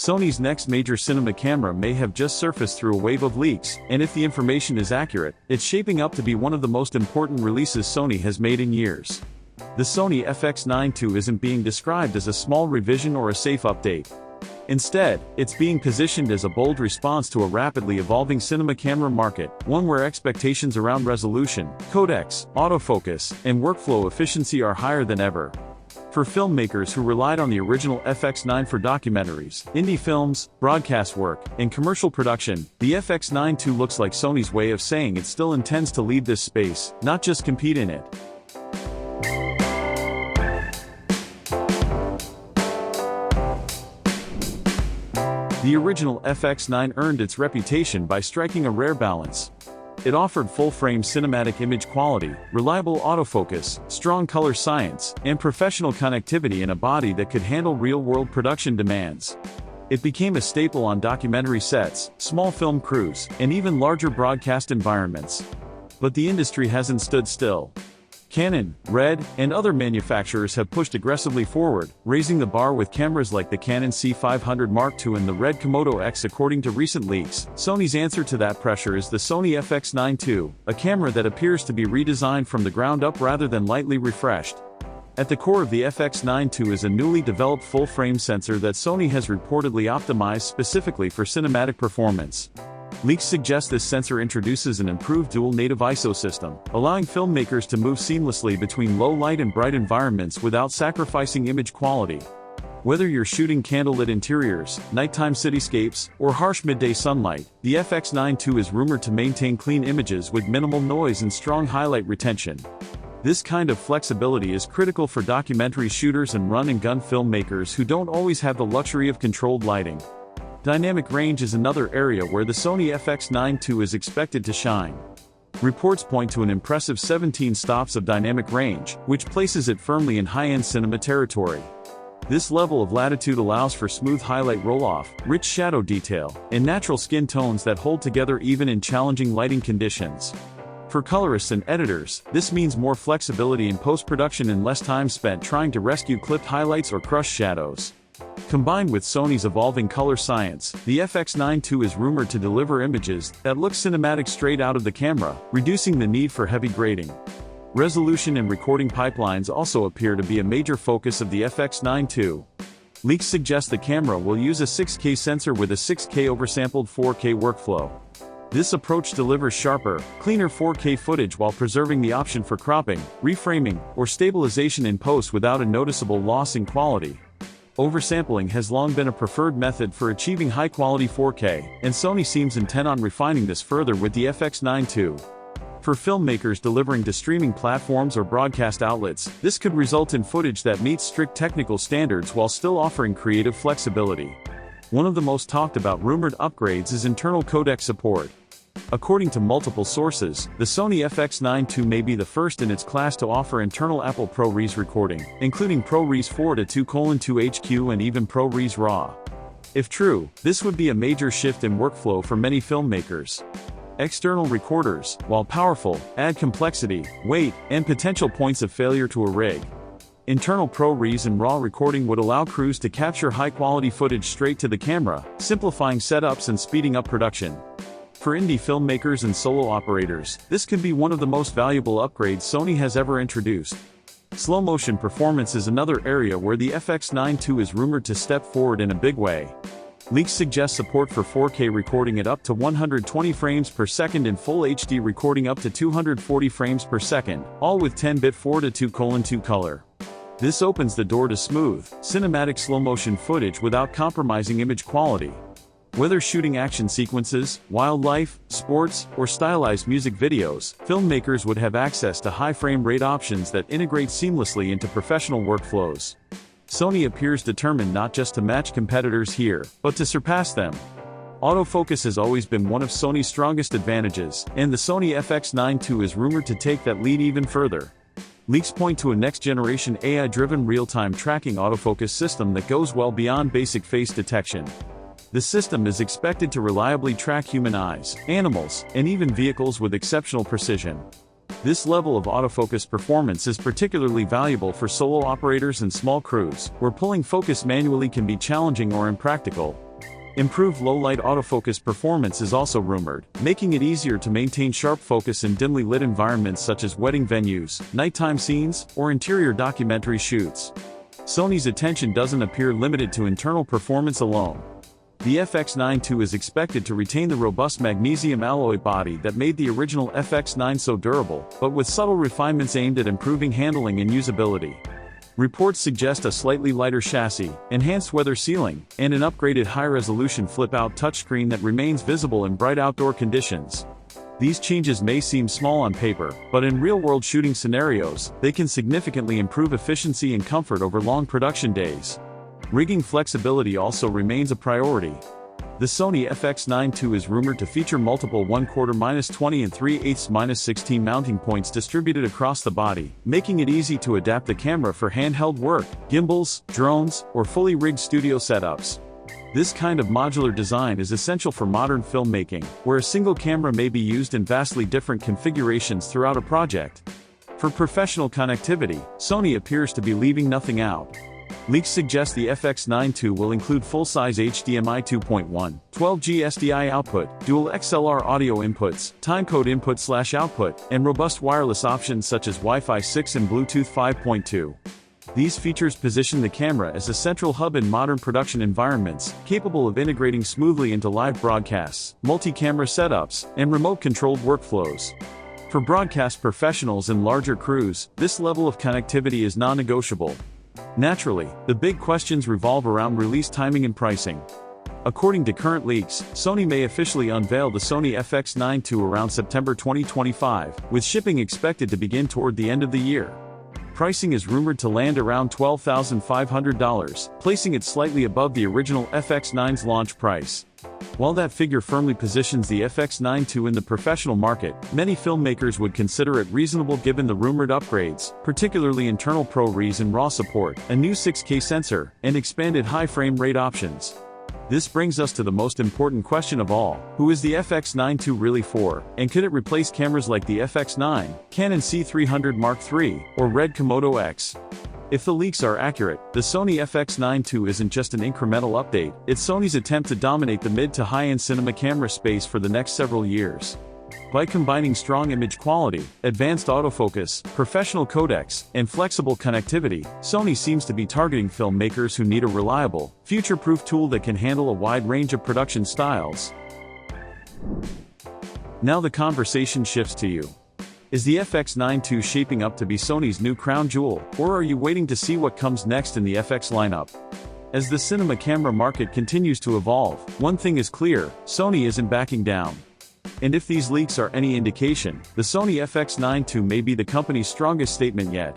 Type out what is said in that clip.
Sony's next major cinema camera may have just surfaced through a wave of leaks, and if the information is accurate, it's shaping up to be one of the most important releases Sony has made in years. The Sony FX9 II isn't being described as a small revision or a safe update. Instead, it's being positioned as a bold response to a rapidly evolving cinema camera market, one where expectations around resolution, codecs, autofocus, and workflow efficiency are higher than ever. For filmmakers who relied on the original FX9 for documentaries, indie films, broadcast work, and commercial production, the FX9 II looks like Sony's way of saying it still intends to lead this space, not just compete in it. The original FX9 earned its reputation by striking a rare balance. It offered full-frame cinematic image quality, reliable autofocus, strong color science, and professional connectivity in a body that could handle real-world production demands. It became a staple on documentary sets, small film crews, and even larger broadcast environments. But the industry hasn't stood still. Canon, Red, and other manufacturers have pushed aggressively forward, raising the bar with cameras like the Canon C500 Mark II and the Red Komodo X. According to recent leaks, Sony's answer to that pressure is the Sony FX9 II, a camera that appears to be redesigned from the ground up rather than lightly refreshed. At the core of the FX9 II is a newly developed full-frame sensor that Sony has reportedly optimized specifically for cinematic performance. Leaks suggest this sensor introduces an improved dual native ISO system, allowing filmmakers to move seamlessly between low light and bright environments without sacrificing image quality. Whether you're shooting candlelit interiors, nighttime cityscapes, or harsh midday sunlight, the FX9 II is rumored to maintain clean images with minimal noise and strong highlight retention. This kind of flexibility is critical for documentary shooters and run-and-gun filmmakers who don't always have the luxury of controlled lighting. Dynamic range is another area where the Sony FX9 II is expected to shine. Reports point to an impressive 17 stops of dynamic range, which places it firmly in high-end cinema territory. This level of latitude allows for smooth highlight roll-off, rich shadow detail, and natural skin tones that hold together even in challenging lighting conditions. For colorists and editors, this means more flexibility in post-production and less time spent trying to rescue clipped highlights or crushed shadows. Combined with Sony's evolving color science, the FX9 II is rumored to deliver images that look cinematic straight out of the camera, reducing the need for heavy grading. Resolution and recording pipelines also appear to be a major focus of the FX9 II. Leaks suggest the camera will use a 6K sensor with a 6K oversampled 4K workflow. This approach delivers sharper, cleaner 4K footage while preserving the option for cropping, reframing, or stabilization in post without a noticeable loss in quality. Oversampling has long been a preferred method for achieving high-quality 4K, and Sony seems intent on refining this further with the FX9 II. For filmmakers delivering to streaming platforms or broadcast outlets, this could result in footage that meets strict technical standards while still offering creative flexibility. One of the most talked about rumored upgrades is internal codec support. According to multiple sources, the Sony FX9 II may be the first in its class to offer internal Apple ProRes recording, including ProRes 4:2:2 HQ and even ProRes RAW. If true, this would be a major shift in workflow for many filmmakers. External recorders, while powerful, add complexity, weight, and potential points of failure to a rig. Internal ProRes and RAW recording would allow crews to capture high-quality footage straight to the camera, simplifying setups and speeding up production. For indie filmmakers and solo operators, this could be one of the most valuable upgrades Sony has ever introduced. Slow-motion performance is another area where the FX9 II is rumored to step forward in a big way. Leaks suggest support for 4K recording at up to 120 frames per second and Full HD recording up to 240 frames per second, all with 10-bit 4:2:2 color. This opens the door to smooth, cinematic slow-motion footage without compromising image quality. Whether shooting action sequences, wildlife, sports, or stylized music videos, filmmakers would have access to high frame rate options that integrate seamlessly into professional workflows. Sony appears determined not just to match competitors here, but to surpass them. Autofocus has always been one of Sony's strongest advantages, and the Sony FX9 II is rumored to take that lead even further. Leaks point to a next-generation AI-driven real-time tracking autofocus system that goes well beyond basic face detection. The system is expected to reliably track human eyes, animals, and even vehicles with exceptional precision. This level of autofocus performance is particularly valuable for solo operators and small crews, where pulling focus manually can be challenging or impractical. Improved low-light autofocus performance is also rumored, making it easier to maintain sharp focus in dimly lit environments such as wedding venues, nighttime scenes, or interior documentary shoots. Sony's attention doesn't appear limited to internal performance alone. The FX9 II is expected to retain the robust magnesium alloy body that made the original FX9 so durable, but with subtle refinements aimed at improving handling and usability. Reports suggest a slightly lighter chassis, enhanced weather sealing, and an upgraded high-resolution flip-out touchscreen that remains visible in bright outdoor conditions. These changes may seem small on paper, but in real-world shooting scenarios, they can significantly improve efficiency and comfort over long production days. Rigging flexibility also remains a priority. The Sony FX9 II is rumored to feature multiple 1/4-20 and 3/8-16 mounting points distributed across the body, making it easy to adapt the camera for handheld work, gimbals, drones, or fully rigged studio setups. This kind of modular design is essential for modern filmmaking, where a single camera may be used in vastly different configurations throughout a project. For professional connectivity, Sony appears to be leaving nothing out. Leaks suggest the FX9 II will include full-size HDMI 2.1, 12G SDI output, dual XLR audio inputs, timecode input/output, and robust wireless options such as Wi-Fi 6 and Bluetooth 5.2. These features position the camera as a central hub in modern production environments, capable of integrating smoothly into live broadcasts, multi-camera setups, and remote-controlled workflows. For broadcast professionals and larger crews, this level of connectivity is non-negotiable. Naturally, the big questions revolve around release timing and pricing. According to current leaks, Sony may officially unveil the Sony FX9 II around September 2025, with shipping expected to begin toward the end of the year. Pricing is rumored to land around $12,500, placing it slightly above the original FX9's launch price. While that figure firmly positions the FX9 II in the professional market, many filmmakers would consider it reasonable given the rumored upgrades, particularly internal ProRes and RAW support, a new 6K sensor, and expanded high frame rate options. This brings us to the most important question of all: who is the FX9 II really for, and could it replace cameras like the FX9, Canon C300 Mark III, or Red Komodo X? If the leaks are accurate, the Sony FX9 II isn't just an incremental update, it's Sony's attempt to dominate the mid to high-end cinema camera space for the next several years. By combining strong image quality, advanced autofocus, professional codecs, and flexible connectivity, Sony seems to be targeting filmmakers who need a reliable, future-proof tool that can handle a wide range of production styles. Now the conversation shifts to you. Is the FX9 II shaping up to be Sony's new crown jewel, or are you waiting to see what comes next in the FX lineup? As the cinema camera market continues to evolve, one thing is clear: Sony isn't backing down. And if these leaks are any indication, the Sony FX9 II may be the company's strongest statement yet.